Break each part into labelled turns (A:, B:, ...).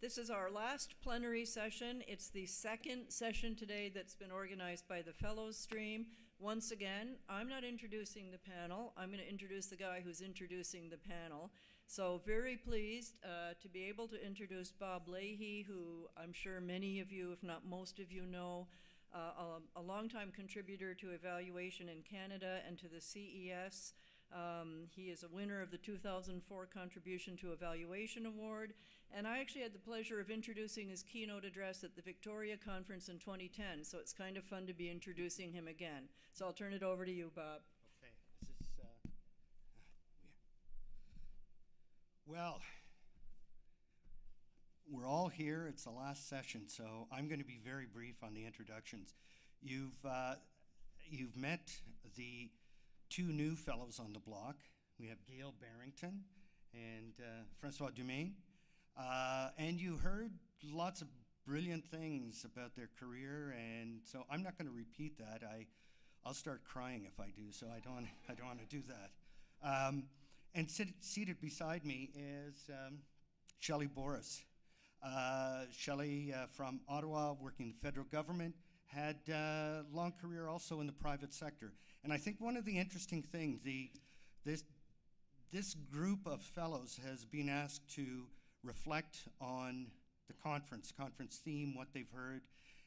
A: This is our last plenary session. It's the second session today that's been organized by the Fellows stream. Once again, I'm not introducing the panel. I'm going to introduce the guy who's introducing the panel. So very pleased to be able to introduce Bob Leahy, who I'm sure many of you, if not most of you, know, a longtime contributor to evaluation in Canada and to the CES. He is a winner of the 2004 Contribution to Evaluation Award, and I actually had the pleasure of introducing his keynote address at the Victoria Conference in 2010, so it's kind of fun to be introducing him again. So I'll turn it over to you, Bob.
B: Okay, is this, well, we're all here. It's the last session, so I'm going to be very brief on the introductions. You've met the two new fellows on the block. We have Gail Barrington and Francois Dumaine. And you heard lots of brilliant things about their career, and so I'm not going to repeat that. I'll start crying if I do, so I don't want to do that. And seated beside me is Shelley Boris. Shelley from Ottawa, working in the federal government, had a long career also in the private sector. And I think one of the interesting things, this group of fellows has been asked to reflect on the conference theme, what they've heard.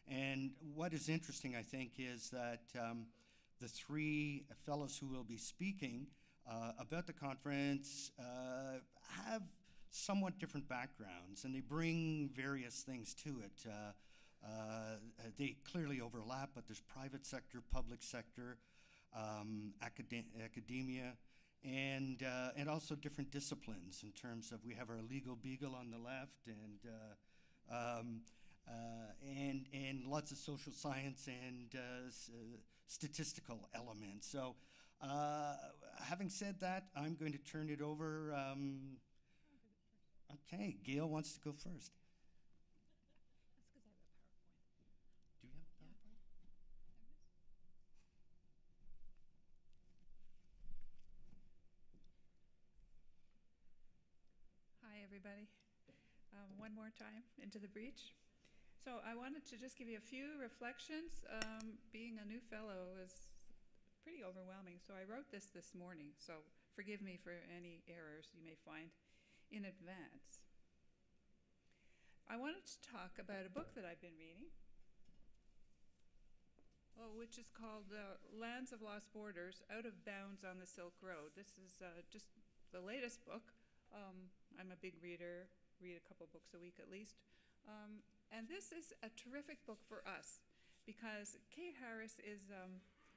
B: And what is interesting, I think, is that the three fellows who will be speaking about the conference have somewhat different backgrounds, and they bring various things to it. They clearly overlap, but there's private sector, public sector, academia, and also different disciplines in terms of, we have our legal beagle on the left, and lots of social science and statistical elements. So having said that, I'm going to turn it over. Okay, Gail wants to go first.
C: That's because I have a PowerPoint.
B: Do you have a PowerPoint?
C: Hi, everybody. One more time into the breach. So I wanted to just give you a few reflections. Being a new fellow is pretty overwhelming. So I wrote this morning. So forgive me for any errors you may find in advance. I wanted to talk about a book that I've been reading, which is called Lands of Lost Borders, Out of Bounds on the Silk Road. This is just the latest book. I'm a big reader, read a couple books a week at least. And this is a terrific book for us because Kate Harris is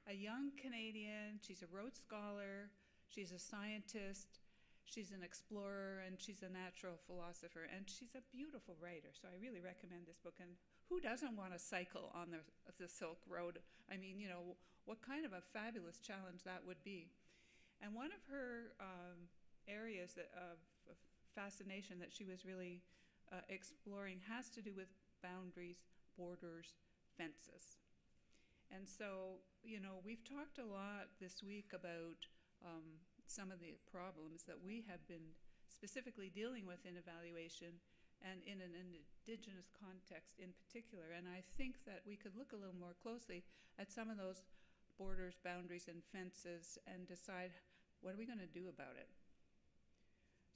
C: a young Canadian. She's a Rhodes Scholar. She's a scientist. She's an explorer, and she's a natural philosopher, and she's a beautiful writer. So I really recommend this book. And who doesn't want to cycle on the Silk Road? I mean, you know, what kind of a fabulous challenge that would be. And one of her areas of fascination that she was really exploring has to do with boundaries, borders, fences. And so, you know, we've talked a lot this week about some of the problems that we have been specifically dealing with in evaluation and in an Indigenous context in particular. And I think that we could look a little more closely at some of those borders, boundaries, and fences and decide, what are we going to do about it?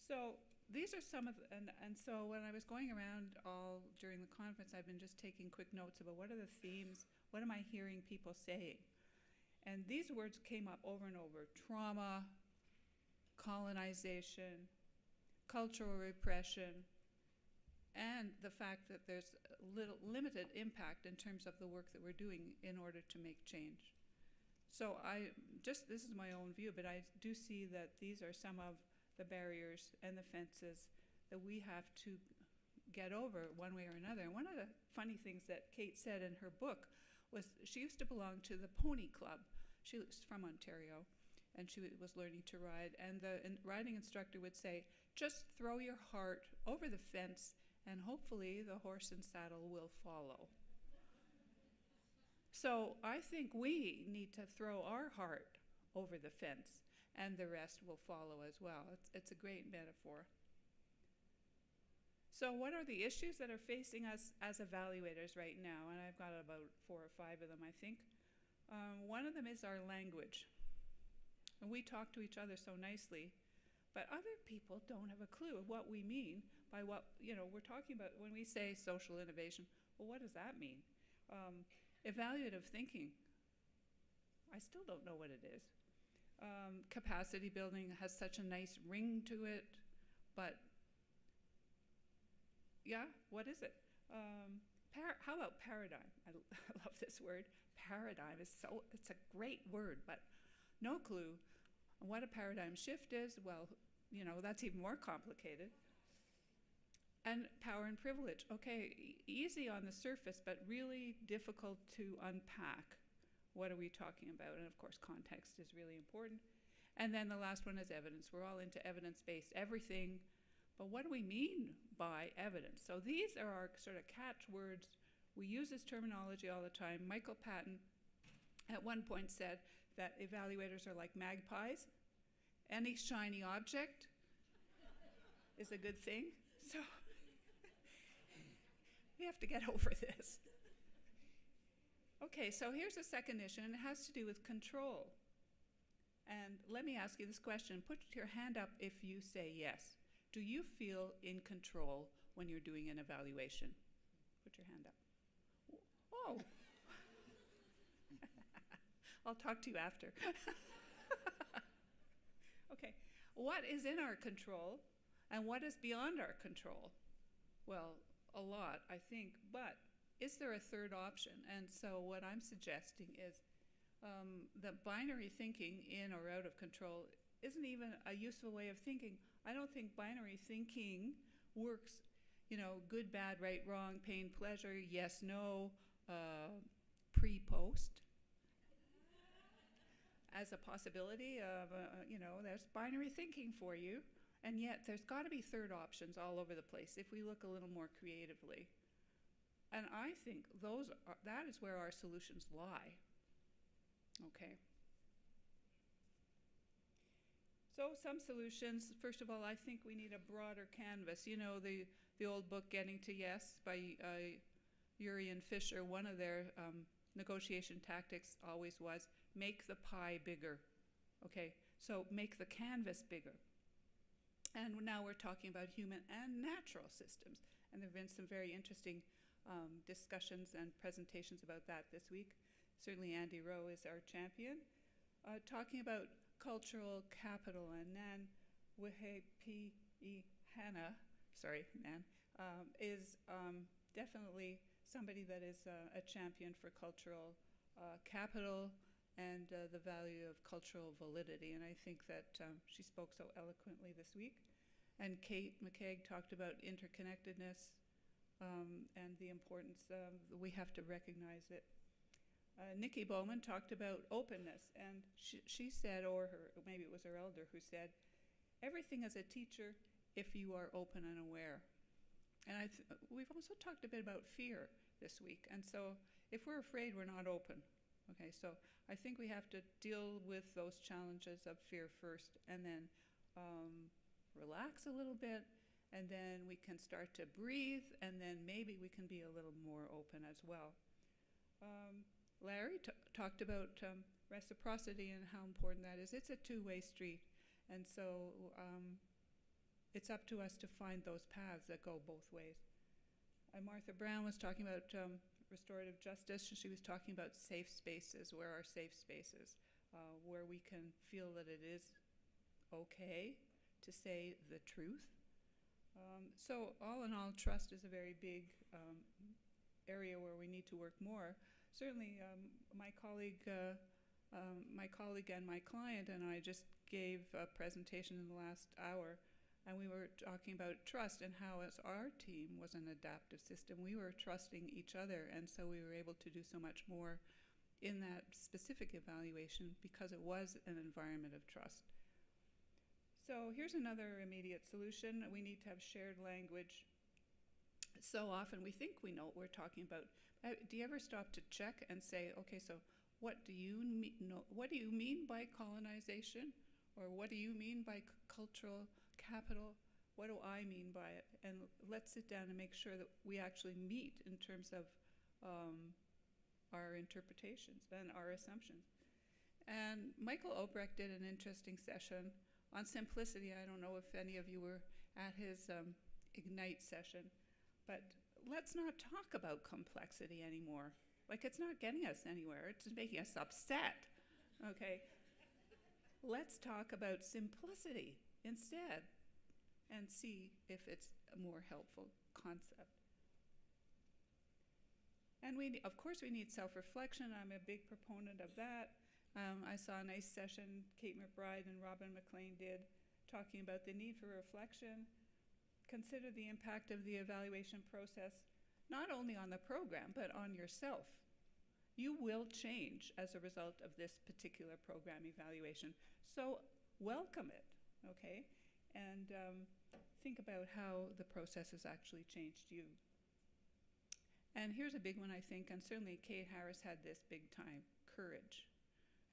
C: So these are some of and so when I was going around all during the conference, I've been just taking quick notes about what are the themes, what am I hearing people saying? And these words came up over and over: trauma, colonization, cultural repression, and the fact that there's limited impact in terms of the work that we're doing in order to make change. So this is my own view, but I do see that these are some of the barriers and the fences that we have to get over one way or another. And one of the funny things that Kate said in her book was she used to belong to the Pony Club. She was from Ontario, and she was learning to ride. And the riding instructor would say, just throw your heart over the fence, and hopefully the horse and saddle will follow. So I think we need to throw our heart over the fence, and the rest will follow as well. It's a great metaphor. So what are the issues that are facing us as evaluators right now? And I've got about 4 or 5 of them, I think. One of them is our language. And we talk to each other so nicely, but other people don't have a clue of what we mean by what, we're talking about when we say social innovation. Well, what does that mean? Evaluative thinking, I still don't know what it is. Capacity building has such a nice ring to it, but yeah, what is it? How about paradigm? I love this word. Paradigm it's a great word, but no clue what a paradigm shift is. Well, that's even more complicated. And power and privilege. Okay, easy on the surface, but really difficult to unpack. What are we talking about? And of course, context is really important. And then the last one is evidence. We're all into evidence-based everything, but what do we mean by evidence? So these are our sort of catchwords. We use this terminology all the time. Michael Patton at one point said that evaluators are like magpies. Any shiny object is a good thing. So we have to get over this. Okay, so here's a second issue, and it has to do with control. And let me ask you this question. Put your hand up if you say yes. Do you feel in control when you're doing an evaluation? Put your hand up. Oh. I'll talk to you after. Okay, what is in our control and what is beyond our control? Well, a lot, I think, but is there a third option? And so what I'm suggesting is that binary thinking, in or out of control, isn't even a useful way of thinking. I don't think binary thinking works, good, bad, right, wrong, pain, pleasure, yes, no, pre-post as a possibility of, there's binary thinking for you. And yet there's got to be third options all over the place if we look a little more creatively. And I think that is where our solutions lie. Okay. So some solutions, first of all, I think we need a broader canvas. The old book, Getting to Yes, by Ury and Fisher, one of their negotiation tactics always was, make the pie bigger. Okay, so make the canvas bigger. And now we're talking about human and natural systems. And there have been some very interesting discussions and presentations about that this week. Certainly Andy Rowe is our champion. Talking about cultural capital, and Nan Hanna, Nan, is definitely somebody that is a champion for cultural capital and the value of cultural validity. And I think that she spoke so eloquently this week. And Kate McKeag talked about interconnectedness and the importance we have to recognize it. Nikki Bowman talked about openness, and she said, maybe it was her elder who said, everything is a teacher if you are open and aware. And we've also talked a bit about fear this week, and so if we're afraid, we're not open. Okay, so I think we have to deal with those challenges of fear first, and then relax a little bit, and then we can start to breathe, and then maybe we can be a little more open as well. Larry talked about reciprocity and how important that is. It's a two-way street, and so it's up to us to find those paths that go both ways. Martha Brown was talking about restorative justice. She was talking about safe spaces. Where are safe spaces? Where we can feel that it is okay to say the truth. So all in all, trust is a very big area where we need to work more. Certainly, my colleague and my client and I just gave a presentation in the last hour, and we were talking about trust and how, as our team was an adaptive system, we were trusting each other, and so we were able to do so much more in that specific evaluation because it was an environment of trust. So here's another immediate solution. We need to have shared language. So often we think we know what we're talking about. Do you ever stop to check and say, okay, so what do you mean by colonization? Or what do you mean by cultural capital? what do I mean by it? And let's sit down and make sure that we actually meet in terms of our interpretations and our assumptions. And Michael Obrecht did an interesting session on simplicity. I don't know if any of you were at his Ignite session, but let's not talk about complexity anymore. Like, it's not getting us anywhere. It's making us upset, okay? Let's talk about simplicity instead and see if it's a more helpful concept. And of course, we need self-reflection. I'm a big proponent of that. I saw a nice session Kate McBride and Robin McLean did talking about the need for reflection. Consider the impact of the evaluation process, not only on the program, but on yourself. You will change as a result of this particular program evaluation. So welcome it, okay? And think about how the process has actually changed you. And here's a big one, I think, and certainly Kate Harris had this big time: courage.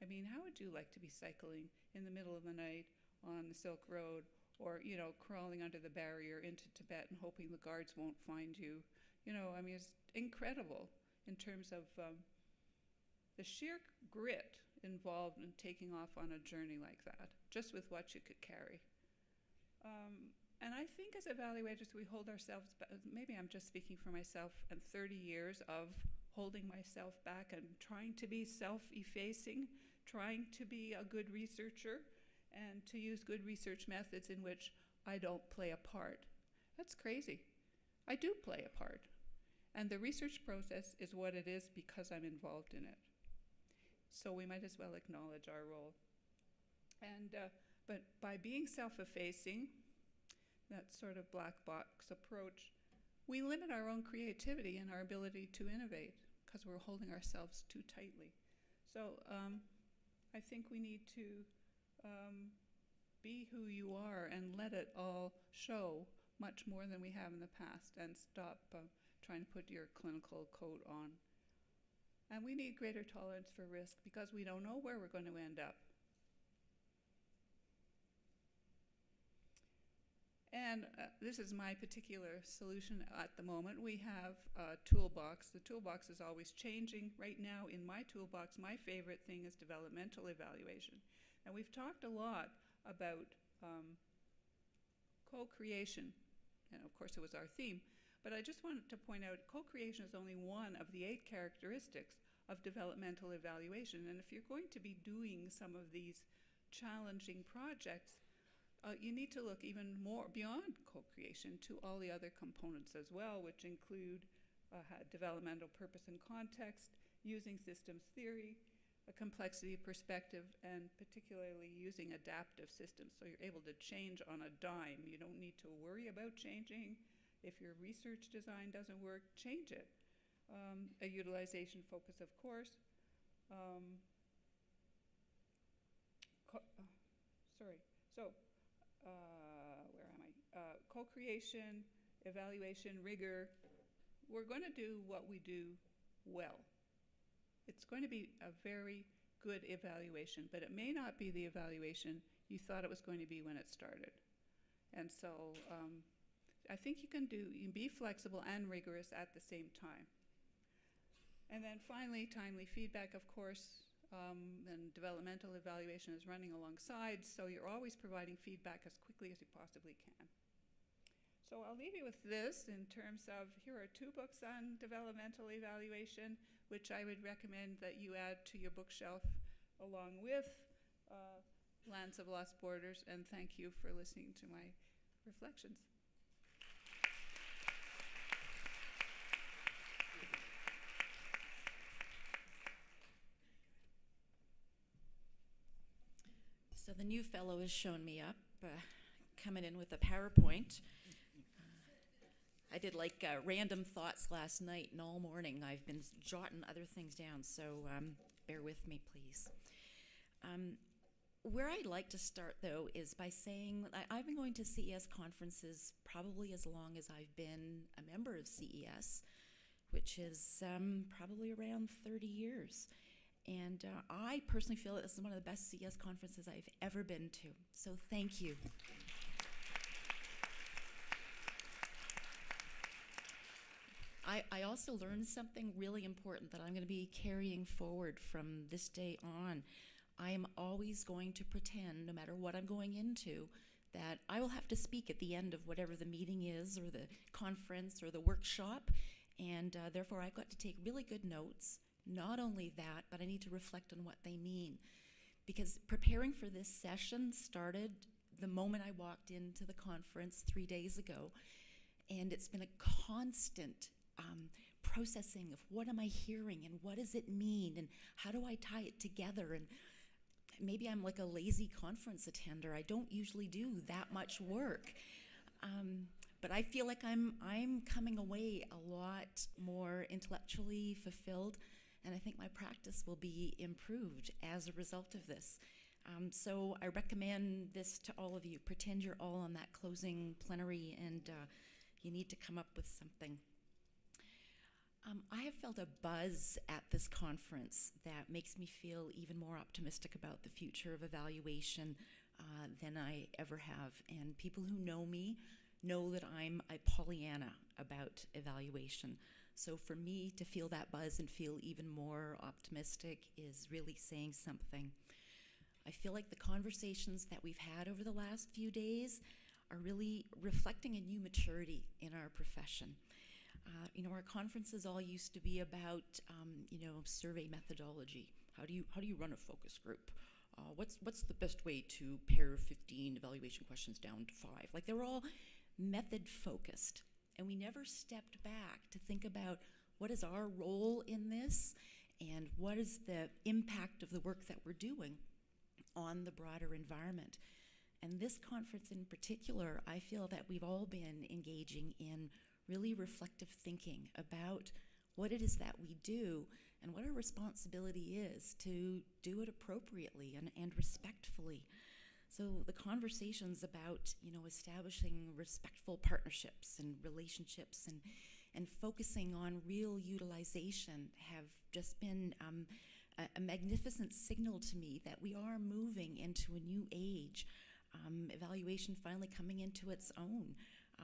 C: I mean, how would you like to be cycling in the middle of the night on the Silk Road, or, you know, crawling under the barrier into Tibet and hoping the guards won't find you? You know, I mean, it's incredible in terms of the sheer grit involved in taking off on a journey like that, just with what you could carry. And I think as evaluators, we hold ourselves back. Maybe I'm just speaking for myself, and 30 years of holding myself back and trying to be self-effacing, trying to be a good researcher, and to use good research methods in which I don't play a part. That's crazy. I do play a part. And the research process is what it is because I'm involved in it. So we might as well acknowledge our role. And but by being self-effacing, that sort of black box approach, we limit our own creativity and our ability to innovate because we're holding ourselves too tightly. So I think we need to be who you are and let it all show much more than we have in the past, and stop trying to put your clinical coat on. And we need greater tolerance for risk because we don't know where we're going to end up. And this is my particular solution at the moment. We have a toolbox. The toolbox is always changing. Right now, in my toolbox, my favorite thing is developmental evaluation. And we've talked a lot about co-creation. And of course, it was our theme. But I just wanted to point out, co-creation is only one of the 8 characteristics of developmental evaluation. And if you're going to be doing some of these challenging projects, you need to look even more beyond co-creation to all the other components as well, which include developmental purpose and context, using systems theory, a complexity perspective, and particularly using adaptive systems. So you're able to change on a dime. You don't need to worry about changing. If your research design doesn't work, change it. A utilization focus, of course. Where am I? Co-creation, evaluation, rigor. We're going to do what we do well. It's going to be a very good evaluation, but it may not be the evaluation you thought it was going to be when it started. And so I think you can be flexible and rigorous at the same time. And then finally, timely feedback, of course. And developmental evaluation is running alongside, so you're always providing feedback as quickly as you possibly can. So I'll leave you with this in terms of, here are 2 books on developmental evaluation, which I would recommend that you add to your bookshelf along with Lands of Lost Borders, and thank you for listening to my reflections.
D: So the new fellow has shown me up, coming in with a PowerPoint. I did like random thoughts last night, and all morning I've been jotting other things down, so bear with me, please. Where I'd like to start, though, is by saying I've been going to CES conferences probably as long as I've been a member of CES, which is probably around 30 years. And I personally feel that this is one of the best CES conferences I've ever been to. So thank you. I also learned something really important that I'm going to be carrying forward from this day on. I am always going to pretend, no matter what I'm going into, that I will have to speak at the end of whatever the meeting is, or the conference, or the workshop, and therefore I've got to take really good notes. Not only that, but I need to reflect on what they mean. Because preparing for this session started the moment I walked into the conference 3 days ago, and it's been a constant processing of what am I hearing, and what does it mean, and how do I tie it together. And maybe I'm like a lazy conference attender. I don't usually do that much work. But I feel like I'm coming away a lot more intellectually fulfilled, and I think my practice will be improved as a result of this. So I recommend this to all of you. Pretend you're all on that closing plenary, and you need to come up with something. I have felt a buzz at this conference that makes me feel even more optimistic about the future of evaluation than I ever have. And people who know me know that I'm a Pollyanna about evaluation. So for me to feel that buzz and feel even more optimistic is really saying something. I feel like the conversations that we've had over the last few days are really reflecting a new maturity in our profession. Our conferences all used to be about, survey methodology. How do you run a focus group? What's the best way to pare 15 evaluation questions down to 5? Like, they were all method focused, and we never stepped back to think about what is our role in this, and what is the impact of the work that we're doing on the broader environment. And this conference in particular, I feel that we've all been engaging in really reflective thinking about what it is that we do and what our responsibility is to do it appropriately and respectfully. So the conversations about, establishing respectful partnerships and relationships and focusing on real utilization have just been a magnificent signal to me that we are moving into a new age. Evaluation finally coming into its own,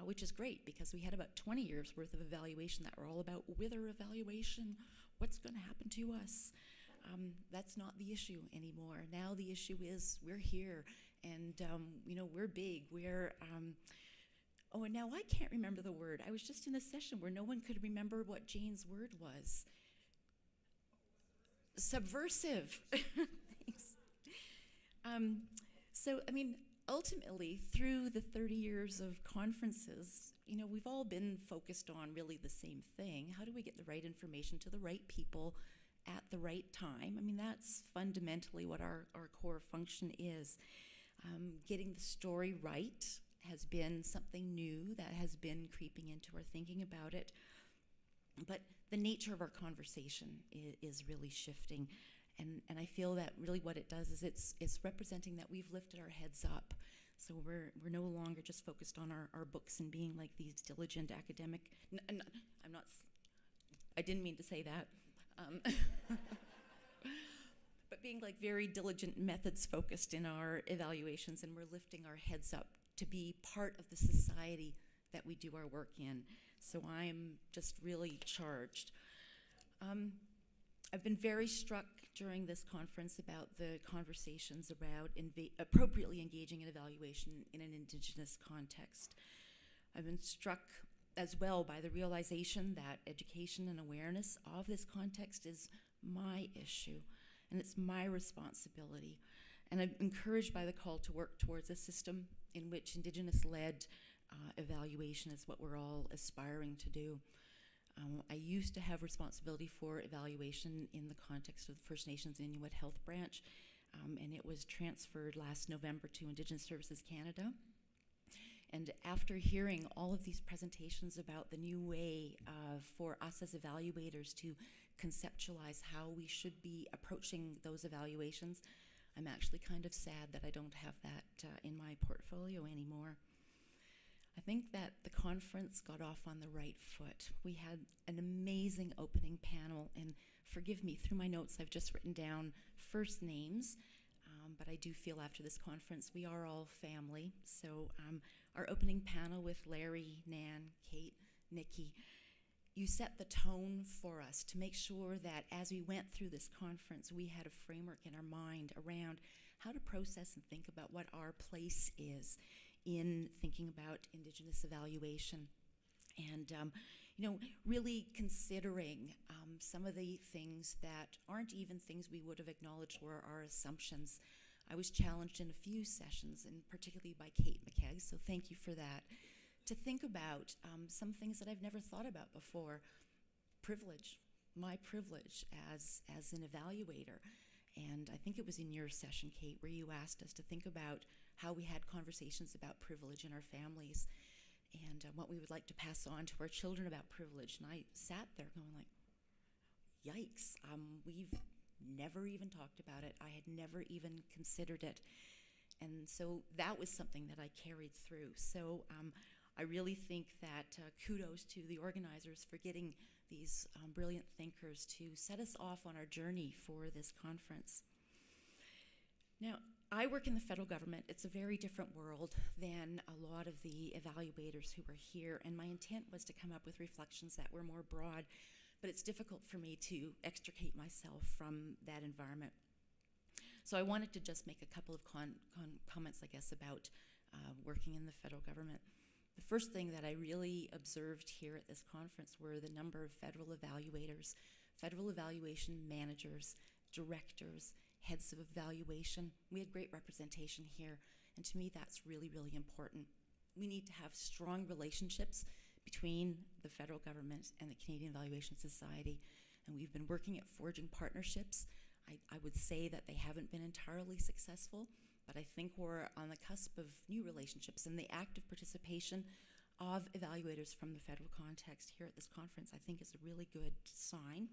D: which is great, because we had about 20 years worth of evaluation that were all about wither evaluation, what's going to happen to us. That's not the issue anymore. Now the issue is we're here, and we're big. And now I can't remember the word. I was just in a session where no one could remember what Jane's word was. Subversive. Thanks. Ultimately, through the 30 years of conferences, we've all been focused on really the same thing. How do we get the right information to the right people at the right time? That's fundamentally what our core function is. Getting the story right has been something new that has been creeping into our thinking about it. But the nature of our conversation is really shifting. And I feel that really what it does is it's representing that we've lifted our heads up. So we're no longer just focused on our books and being like these diligent academic. I didn't mean to say that. But being like very diligent methods focused in our evaluations, and we're lifting our heads up to be part of the society that we do our work in. So I'm just really charged. I've been very struck during this conference about the conversations about appropriately engaging in evaluation in an Indigenous context. I've been struck as well by the realization that education and awareness of this context is my issue, and it's my responsibility. And I'm encouraged by the call to work towards a system in which Indigenous-led evaluation is what we're all aspiring to do. I used to have responsibility for evaluation in the context of the First Nations and Inuit Health Branch, and it was transferred last November to Indigenous Services Canada. And after hearing all of these presentations about the new way for us as evaluators to conceptualize how we should be approaching those evaluations, I'm actually kind of sad that I don't have that in my portfolio anymore. I think that the conference got off on the right foot. We had an amazing opening panel, and forgive me, through my notes I've just written down first names, but I do feel after this conference we are all family. So our opening panel with Larry, Nan, Kate, Nikki, you set the tone for us to make sure that as we went through this conference, we had a framework in our mind around how to process and think about what our place is in thinking about Indigenous evaluation. And, really considering some of the things that aren't even things we would have acknowledged were our assumptions. I was challenged in a few sessions, and particularly by Kate McKegg, so thank you for that, to think about some things that I've never thought about before. Privilege, my privilege as an evaluator. And I think it was in your session, Kate, where you asked us to think about how we had conversations about privilege in our families and what we would like to pass on to our children about privilege. And I sat there going like, yikes, we've never even talked about it. I had never even considered it. And so that was something that I carried through. So I really think that kudos to the organizers for getting these brilliant thinkers to set us off on our journey for this conference. Now, I work in the federal government. It's a very different world than a lot of the evaluators who are here, and my intent was to come up with reflections that were more broad, but it's difficult for me to extricate myself from that environment. So I wanted to just make a couple of comments, I guess, about working in the federal government. The first thing that I really observed here at this conference were the number of federal evaluators, federal evaluation managers, directors, heads of evaluation. We had great representation here, and to me that's really, really important. We need to have strong relationships between the federal government and the Canadian Evaluation Society, and we've been working at forging partnerships. I would say that they haven't been entirely successful, but I think we're on the cusp of new relationships, and the active participation of evaluators from the federal context here at this conference I think is a really good sign.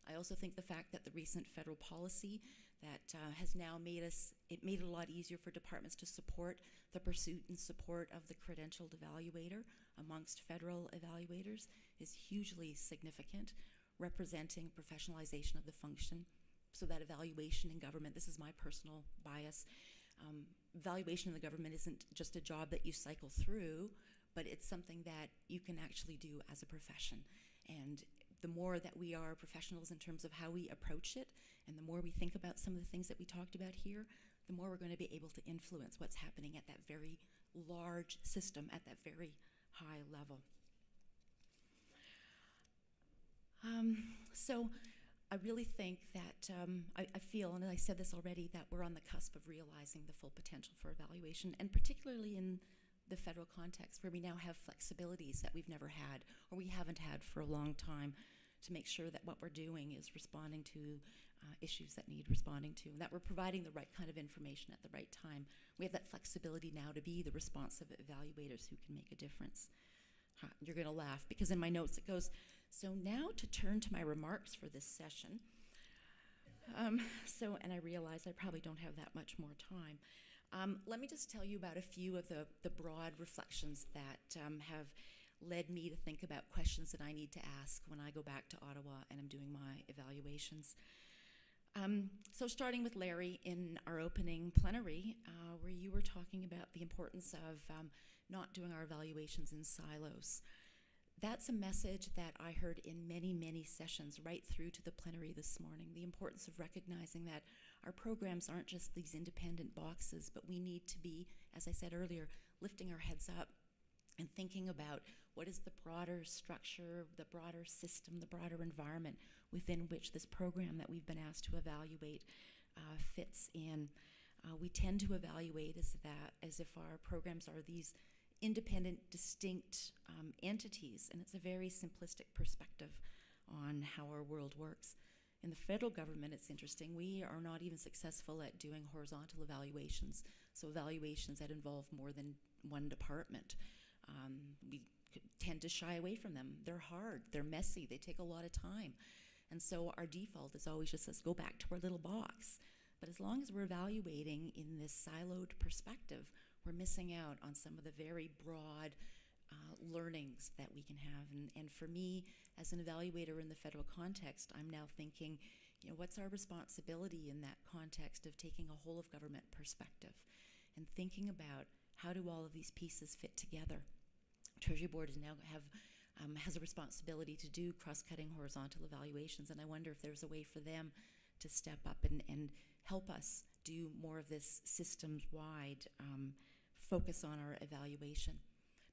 D: I also think the fact that the recent federal policy that has now made it a lot easier for departments to support the pursuit and support of the credentialed evaluator amongst federal evaluators is hugely significant, representing professionalization of the function. So that evaluation in government, this is my personal bias, evaluation in the government isn't just a job that you cycle through, but it's something that you can actually do as a profession. And the more that we are professionals in terms of how we approach it, and the more we think about some of the things that we talked about here, the more we're going to be able to influence what's happening at that very large system, at that very high level. So I really think that, I feel, and I said this already, that we're on the cusp of realizing the full potential for evaluation, and particularly in the federal context where we now have flexibilities that we've never had or we haven't had for a long time to make sure that what we're doing is responding to issues that need responding to, and that we're providing the right kind of information at the right time. We have that flexibility now to be the responsive evaluators who can make a difference. You're going to laugh because in my notes it goes, so now to turn to my remarks for this session. And I realize I probably don't have that much more time. Let me just tell you about a few of the broad reflections that have led me to think about questions that I need to ask when I go back to Ottawa and I'm doing my evaluations. So starting with Larry in our opening plenary, where you were talking about the importance of not doing our evaluations in silos. That's a message that I heard in many, many sessions right through to the plenary this morning, the importance of recognizing that our programs aren't just these independent boxes, but we need to be, as I said earlier, lifting our heads up and thinking about what is the broader structure, the broader system, the broader environment within which this program that we've been asked to evaluate fits in. We tend to evaluate as if our programs are these independent, distinct entities, and it's a very simplistic perspective on how our world works. In the federal government, it's interesting, we are not even successful at doing horizontal evaluations, so evaluations that involve more than one department. We tend to shy away from them. They're hard, they're messy, they take a lot of time. And so our default is always just let's go back to our little box. But as long as we're evaluating in this siloed perspective, we're missing out on some of the very broad learnings that we can have. And for me, as an evaluator in the federal context, I'm now thinking, what's our responsibility in that context of taking a whole of government perspective and thinking about how do all of these pieces fit together. Treasury Board is now have has a responsibility to do cross-cutting horizontal evaluations, and I wonder if there's a way for them to step up and help us do more of this systems-wide focus on our evaluation.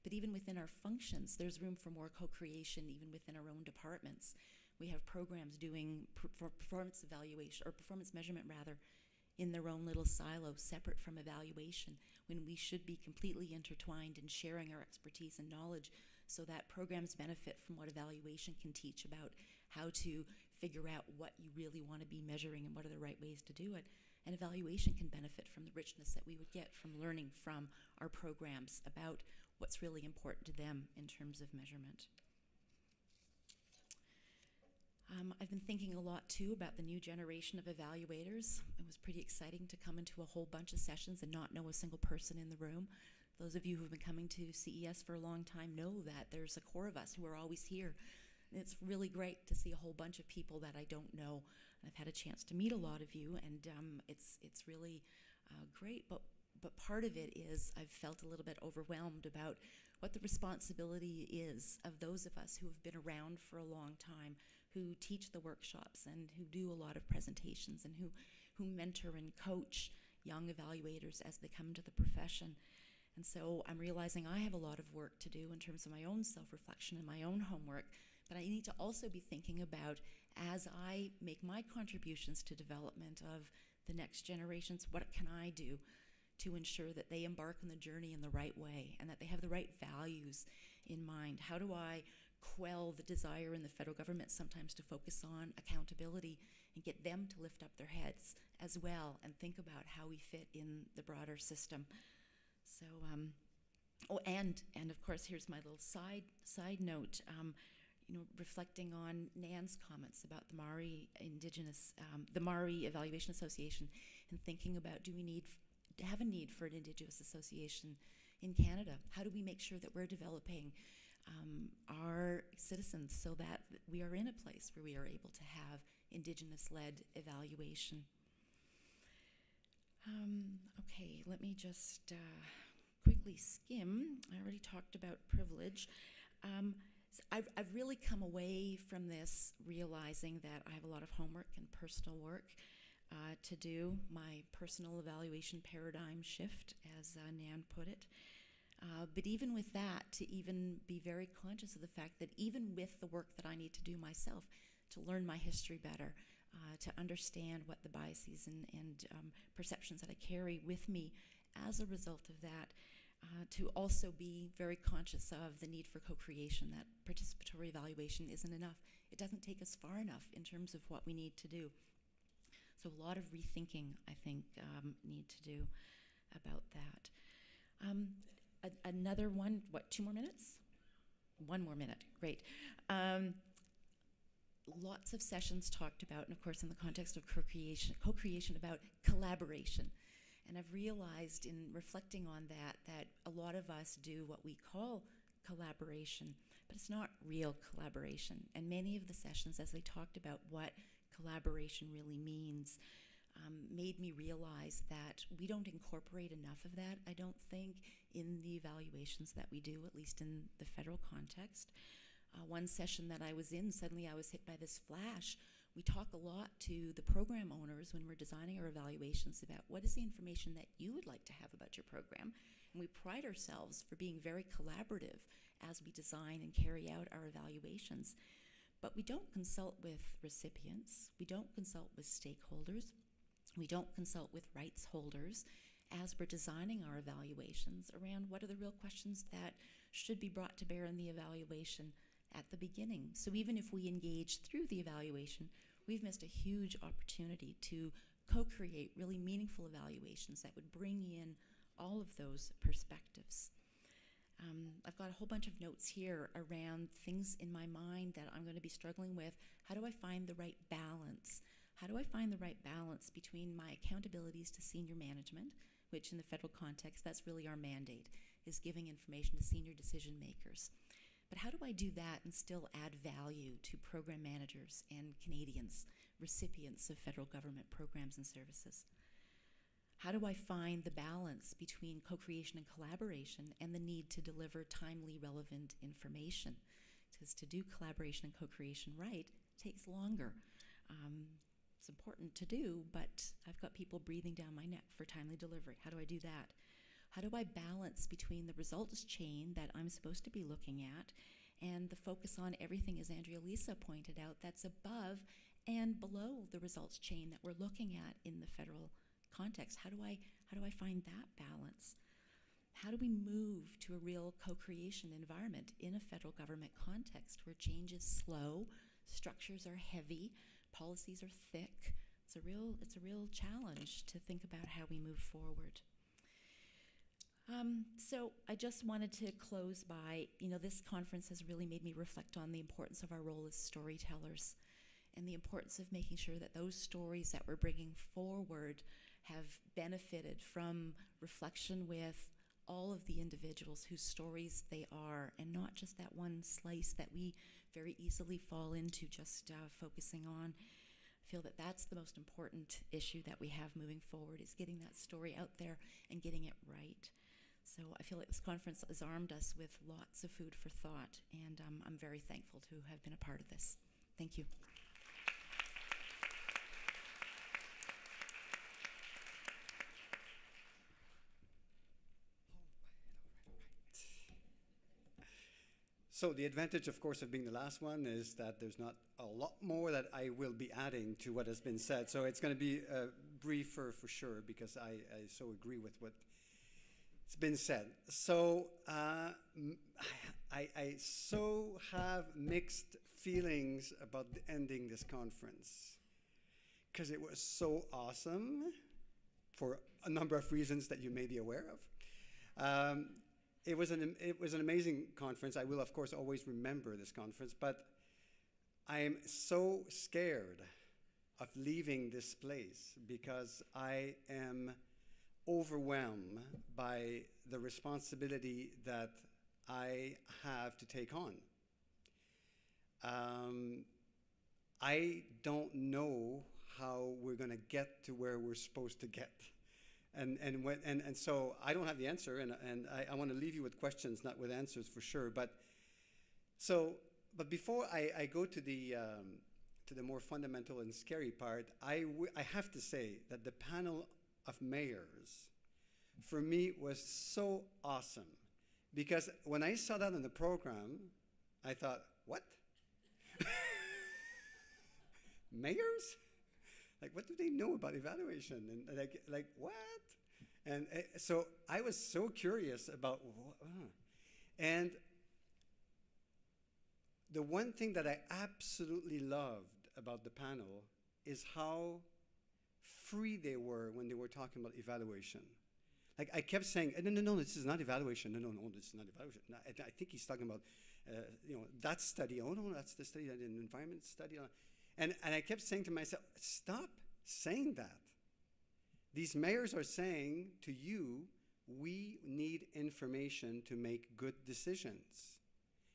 D: But even within our functions, there's room for more co-creation even within our own departments. We have programs doing performance evaluation, or performance measurement rather, in their own little silo, separate from evaluation, when we should be completely intertwined in sharing our expertise and knowledge so that programs benefit from what evaluation can teach about how to figure out what you really want to be measuring and what are the right ways to do it. And evaluation can benefit from the richness that we would get from learning from our programs about what's really important to them in terms of measurement. I've been thinking a lot, too, about the new generation of evaluators. It was pretty exciting to come into a whole bunch of sessions and not know a single person in the room. Those of you who have been coming to CES for a long time know that there's a core of us who are always here. And it's really great to see a whole bunch of people that I don't know. I've had a chance to meet a lot of you, and it's really great. But part of it is I've felt a little bit overwhelmed about what the responsibility is of those of us who have been around for a long time, who teach the workshops and who do a lot of presentations and who mentor and coach young evaluators as they come into the profession. And so I'm realizing I have a lot of work to do in terms of my own self-reflection and my own homework, but I need to also be thinking about, as I make my contributions to development of the next generations, what can I do to ensure that they embark on the journey in the right way and that they have the right values in mind? How do I quell the desire in the federal government sometimes to focus on accountability and get them to lift up their heads as well and think about how we fit in the broader system? So, and of course, here's my little side note. Reflecting on Nan's comments about the Maori the Maori Evaluation Association, and thinking about, do we have a need for an Indigenous association in Canada? How do we make sure that we're developing our citizens so that we are in a place where we are able to have Indigenous-led evaluation? Okay, let me just quickly skim. I already talked about privilege. I've really come away from this realizing that I have a lot of homework and personal work to do, my personal evaluation paradigm shift, as Nan put it. But even with that, to even be very conscious of the fact that even with the work that I need to do myself to learn my history better, to understand what the biases and perceptions that I carry with me as a result of that, to also be very conscious of the need for co-creation, that participatory evaluation isn't enough. It doesn't take us far enough in terms of what we need to do. So a lot of rethinking, I think, need to do about that. Another one, 2 more minutes? 1 more minute, great. Lots of sessions talked about, and of course in the context of co-creation about collaboration. And I've realized in reflecting on that a lot of us do what we call collaboration, but it's not real collaboration. And many of the sessions, as they talked about what collaboration really means, made me realize that we don't incorporate enough of that, I don't think, in the evaluations that we do, at least in the federal context. One session that I was in, suddenly I was hit by this flash. We talk a lot to the program owners when we're designing our evaluations about what is the information that you would like to have about your program. And we pride ourselves for being very collaborative as we design and carry out our evaluations. But we don't consult with recipients. We don't consult with stakeholders. We don't consult with rights holders as we're designing our evaluations around what are the real questions that should be brought to bear in the evaluation at the beginning. So even if we engage through the evaluation, we've missed a huge opportunity to co-create really meaningful evaluations that would bring in all of those perspectives. I've got a whole bunch of notes here around things in my mind that I'm going to be struggling with. How do I find the right balance? How do I find the right balance between my accountabilities to senior management, which in the federal context, that's really our mandate, is giving information to senior decision makers. But how do I do that and still add value to program managers and Canadians, recipients of federal government programs and services? How do I find the balance between co-creation and collaboration and the need to deliver timely, relevant information? because to do collaboration and co-creation right takes longer. It's important to do, but I've got people breathing down my neck for timely delivery. How do I do that? How do I balance between the results chain that I'm supposed to be looking at and the focus on everything, as Andrea Lisa pointed out, that's above and below the results chain that we're looking at in the federal context? How do I find that balance? How do we move to a real co-creation environment in a federal government context where change is slow, structures are heavy, policies are thick? It's a real challenge to think about how we move forward. So I just wanted to close by, this conference has really made me reflect on the importance of our role as storytellers and the importance of making sure that those stories that we're bringing forward have benefited from reflection with all of the individuals whose stories they are, and not just that one slice that we very easily fall into just focusing on. I feel that that's the most important issue that we have moving forward, is getting that story out there and getting it right. So I feel like this conference has armed us with lots of food for thought, and I'm very thankful to have been a part of this. Thank you.
E: So the advantage, of course, of being the last one is that there's not a lot more that I will be adding to what has been said. So it's going to be briefer for sure, because I so agree with what's been said. So I so have mixed feelings about ending this conference, because it was so awesome for a number of reasons that you may be aware of. It was an amazing conference. I will, of course, always remember this conference, but I am so scared of leaving this place because I am overwhelmed by the responsibility that I have to take on. I don't know how we're going to get to where we're supposed to get. And so I don't have the answer, and I want to leave you with questions, not with answers for sure. But before I go to the more fundamental and scary part, I have to say that the panel of mayors, for me, was so awesome, because when I saw that on the program, I thought, what? Mayors? Like, what do they know about evaluation? And like what? And so I was so curious about, and the one thing that I absolutely loved about the panel is how free they were when they were talking about evaluation. Like, I kept saying, no, this is not evaluation. No, this is not evaluation. No, I think he's talking about, that study. Oh, no, that's the study, an environment study. And I kept saying to myself, stop saying that. These mayors are saying to you, we need information to make good decisions.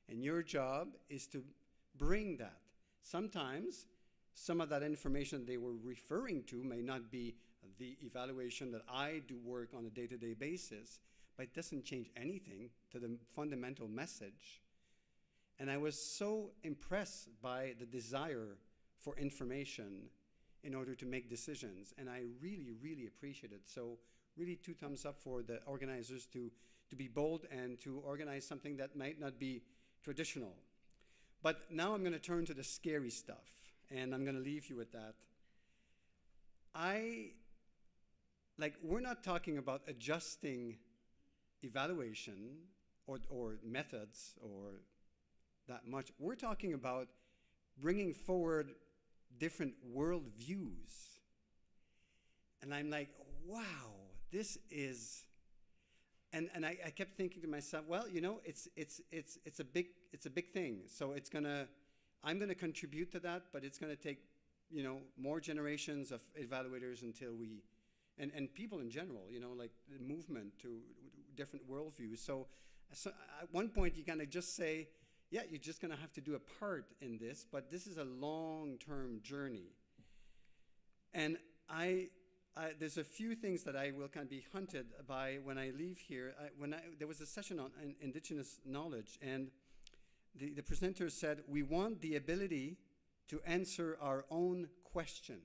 E: And your job is to bring that. Sometimes some of that information they were referring to may not be the evaluation that I do work on a day-to-day basis, but it doesn't change anything to the fundamental message. And I was so impressed by the desire for information in order to make decisions, and I really, really appreciate it. So really 2 thumbs up for the organizers to be bold and to organize something that might not be traditional. But now I'm going to turn to the scary stuff, and I'm going to leave you with that. We're not talking about adjusting evaluation or methods or that much. We're talking about bringing forward different worldviews. And I'm like, wow, this is, and I kept thinking to myself, well, it's a big thing. So I'm gonna contribute to that, but it's gonna take, more generations of evaluators until we, and people in general, like the movement to different worldviews. So at one point you kind of just say, yeah, you're just going to have to do a part in this, but this is a long-term journey. And there's a few things that I will kind of be hunted by when I leave here. There was a session on Indigenous knowledge, and the presenter said, we want the ability to answer our own questions.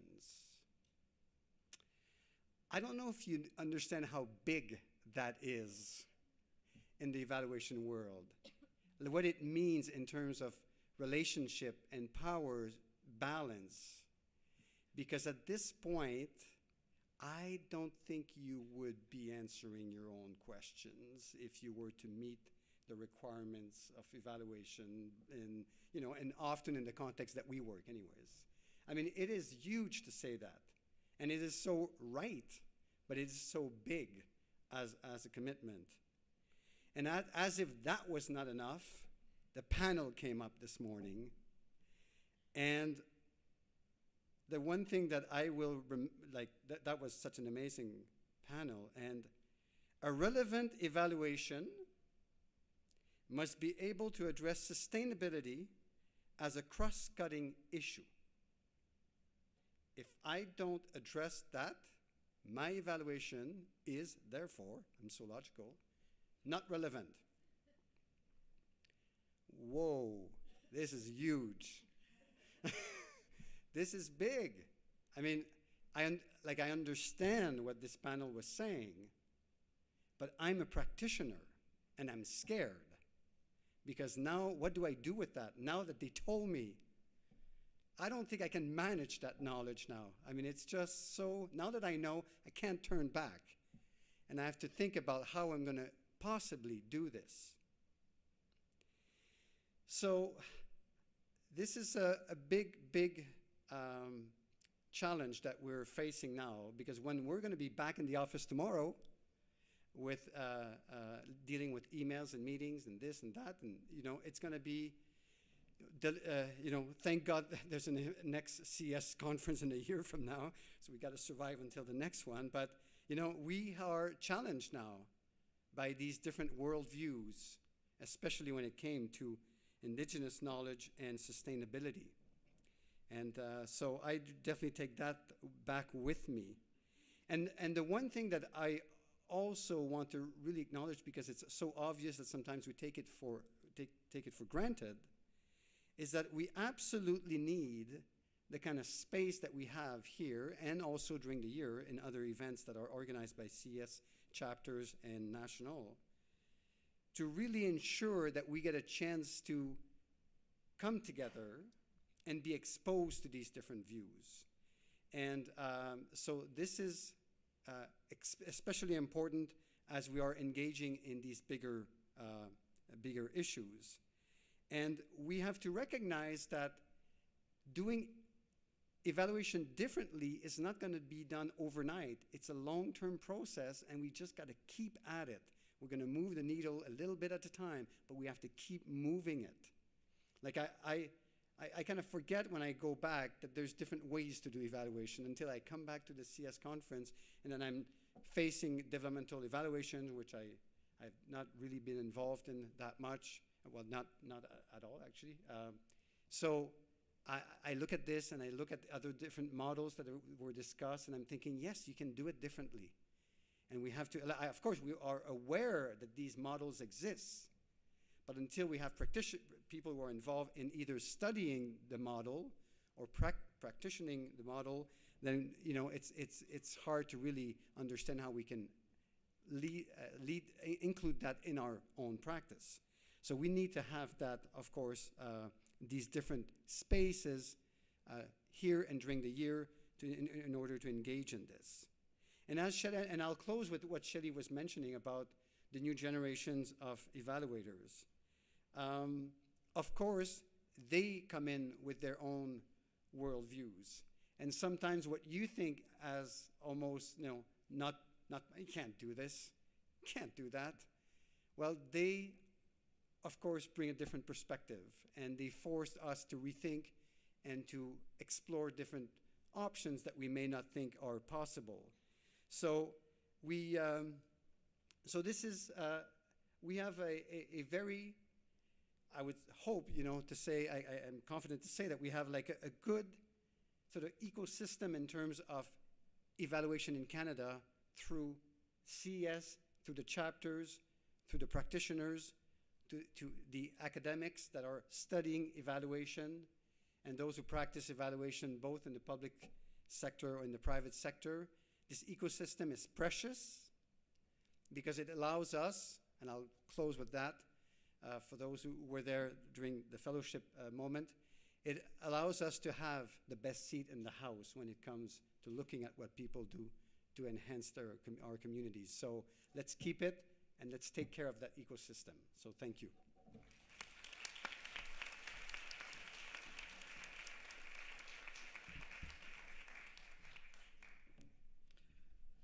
E: I don't know if you understand how big that is in the evaluation world, what it means in terms of relationship and power balance. Because at this point, I don't think you would be answering your own questions if you were to meet the requirements of evaluation and, you know, and often in the context that we work anyways. I mean, it is huge to say that. And it is so right, but it is so big as a commitment. And as if that was not enough, the panel came up this morning. And the one thing that I will, that was such an amazing panel. And a relevant evaluation must be able to address sustainability as a cross-cutting issue. If I don't address that, my evaluation is, therefore, I'm so logical, not relevant. Whoa, this is huge. This is big. I mean, I understand what this panel was saying, but I'm a practitioner and I'm scared. Because now, what do I do with that? Now that they told me, I don't think I can manage that knowledge now. I mean, it's just so, now that I know, I can't turn back. And I have to think about how I'm going to possibly do this. So, this is a big, big challenge that we're facing now, because when we're going to be back in the office tomorrow, with dealing with emails and meetings and this and that, and you know, it's going to be, you know, thank God there's a next CES conference in a year from now, so we got to survive until the next one. But you know, we are challenged now by these different worldviews, especially when it came to indigenous knowledge and sustainability. And so I definitely take that back with me. And the one thing that I also want to really acknowledge, because it's so obvious that sometimes we take it for granted, is that we absolutely need the kind of space that we have here and also during the year in other events that are organized by CES chapters and national, to really ensure that we get a chance to come together and be exposed to these different views. And so this is especially important as we are engaging in these bigger issues. And we have to recognize that doing evaluation differently is not going to be done overnight. It's a long-term process, and we just got to keep at it. We're going to move the needle a little bit at a time, but we have to keep moving it. Like I kind of forget when I go back that there's different ways to do evaluation until I come back to the CS conference, and then I'm facing developmental evaluation, which I've not really been involved in that much. Well, not at all, actually. So I look at this and I look at other different models that were discussed, and I'm thinking, yes, you can do it differently. And we have to, of course, we are aware that these models exist, but until we have people who are involved in either studying the model or practicing the model, then you know it's hard to really understand how we can include that in our own practice. So we need to have that, of course, these different spaces here and during the year in order to engage in this. And as Shelley, and I'll close with what Shelley was mentioning about the new generations of evaluators. Of course, they come in with their own worldviews. And sometimes what you think as almost, you know, not you can't do this, can't do that. Well, they, of course, bring a different perspective, and they force us to rethink and to explore different options that we may not think are possible. So we, this is, we have a very, I would hope, you know, to say, I am confident to say that we have like a good sort of ecosystem in terms of evaluation in Canada through CES, through the chapters, through the practitioners, to the academics that are studying evaluation and those who practice evaluation both in the public sector or in the private sector. This ecosystem is precious because it allows us, and I'll close with that, for those who were there during the fellowship moment, it allows us to have the best seat in the house when it comes to looking at what people do to enhance our communities. So let's keep it and let's take care of that ecosystem. So thank you.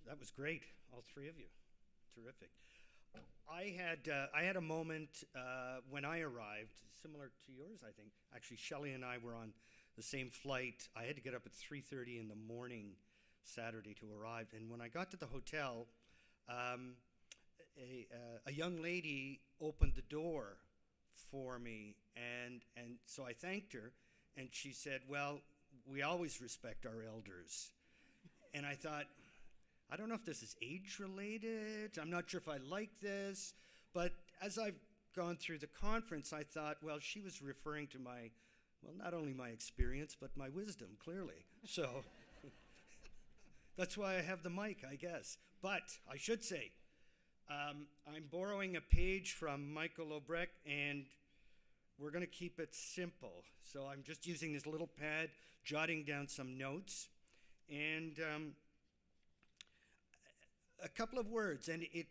B: That was great, all three of you. Terrific. I had a moment when I arrived, similar to yours, I think. Actually, Shelley and I were on the same flight. I had to get up at 3:30 in the morning Saturday to arrive. And when I got to the hotel, a young lady opened the door for me, and so I thanked her, and she said, "Well, we always respect our elders." And I thought, I don't know if this is age-related. I'm not sure if I like this. But as I've gone through the conference, I thought, well, she was referring to not only my experience, but my wisdom, clearly. So that's why I have the mic, I guess. But I should say, I'm borrowing a page from Michael Obrecht, and we're going to keep it simple. So I'm just using this little pad, jotting down some notes. And a couple of words, and it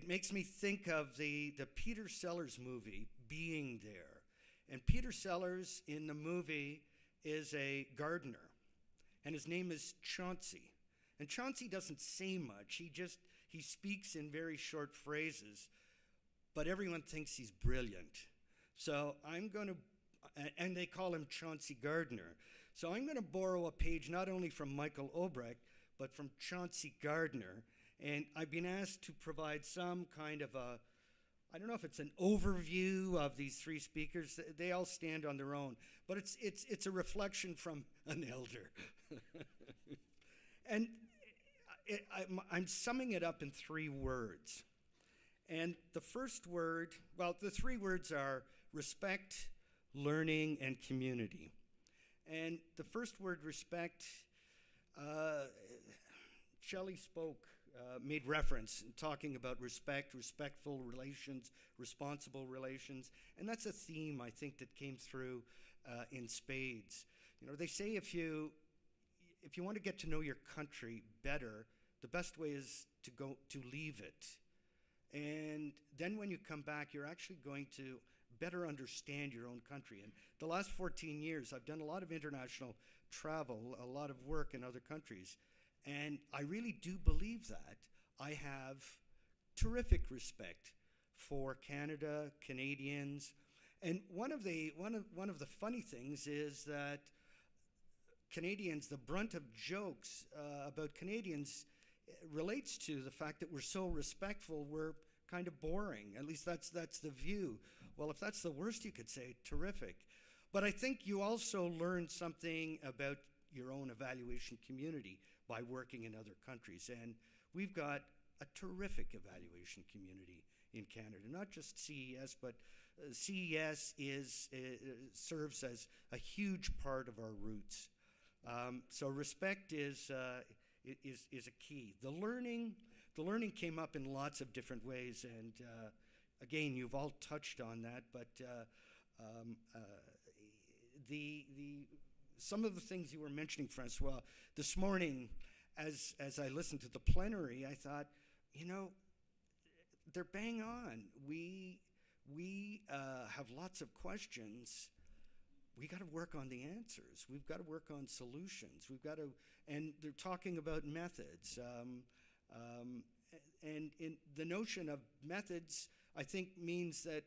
B: makes me think of the Peter Sellers movie, Being There. And Peter Sellers in the movie is a gardener, and his name is Chauncey. And Chauncey doesn't say much. He speaks in very short phrases, but everyone thinks he's brilliant. So I'm going to, and they call him Chauncey Gardner. So I'm going to borrow a page not only from Michael Obrecht, but from Chauncey Gardner. And I've been asked to provide some kind of I don't know if it's an overview of these three speakers. They all stand on their own, but it's a reflection from an elder. And I'm summing it up in 3 words. And the first word, the 3 words are respect, learning, and community. And the first word, respect, Shelley spoke, made reference in talking about respect, respectful relations, responsible relations, and that's a theme I think that came through in spades. You know, they say if you want to get to know your country better, the best way is to leave it. And then when you come back, you're actually going to better understand your own country. And the last 14 years, I've done a lot of international travel, a lot of work in other countries. And I really do believe that. I have terrific respect for Canada, Canadians. And one of the funny things is that Canadians, the brunt of jokes about Canadians relates to the fact that we're so respectful, we're kind of boring. At least that's the view. Well, if that's the worst you could say, terrific. But I think you also learn something about your own evaluation community by working in other countries. And we've got a terrific evaluation community in Canada, not just CES, but CES serves as a huge part of our roots. So respect is a key. The learning came up in lots of different ways, and again, you've all touched on that. But some of the things you were mentioning, Francois, this morning, as I listened to the plenary, I thought, you know, they're bang on. We have lots of questions. We got to work on the answers. We've got to work on solutions. And they're talking about methods. And in the notion of methods, I think means that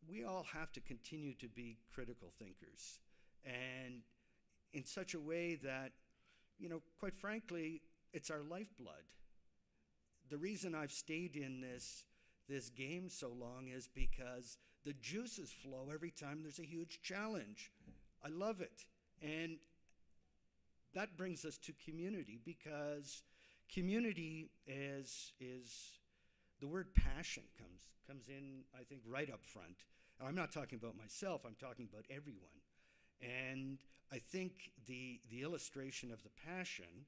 B: we all have to continue to be critical thinkers, and in such a way that, you know, quite frankly, it's our lifeblood. The reason I've stayed in this game so long is because the juices flow every time there's a huge challenge. I love it. And that brings us to community, because community is the word passion comes in, I think, right up front. And I'm not talking about myself, I'm talking about everyone. And I think the illustration of the passion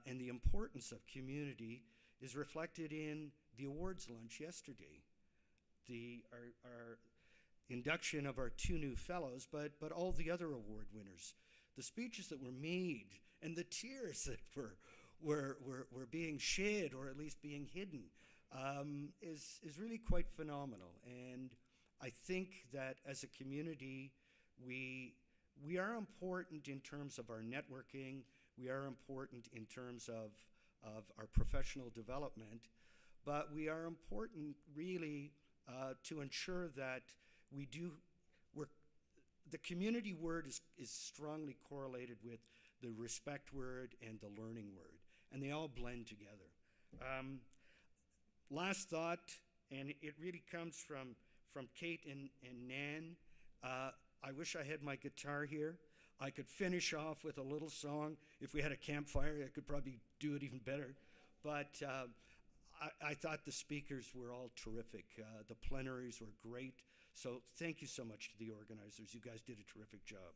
B: and the importance of community is reflected in the awards lunch yesterday. Our induction of our 2 new fellows, but all the other award winners. The speeches that were made and the tears that were being shed, or at least being hidden, is really quite phenomenal. And I think that as a community, we are important in terms of our networking. We are important in terms of our professional development, but we are important really to ensure that the community word is strongly correlated with the respect word and the learning word, and they all blend together. Last thought, and it really comes from Kate and Nan. I wish I had my guitar here. I could finish off with a little song. If we had a campfire, I could probably do it even better. But I thought the speakers were all terrific. The plenaries were great. So thank you so much to the organizers. You guys did a terrific job.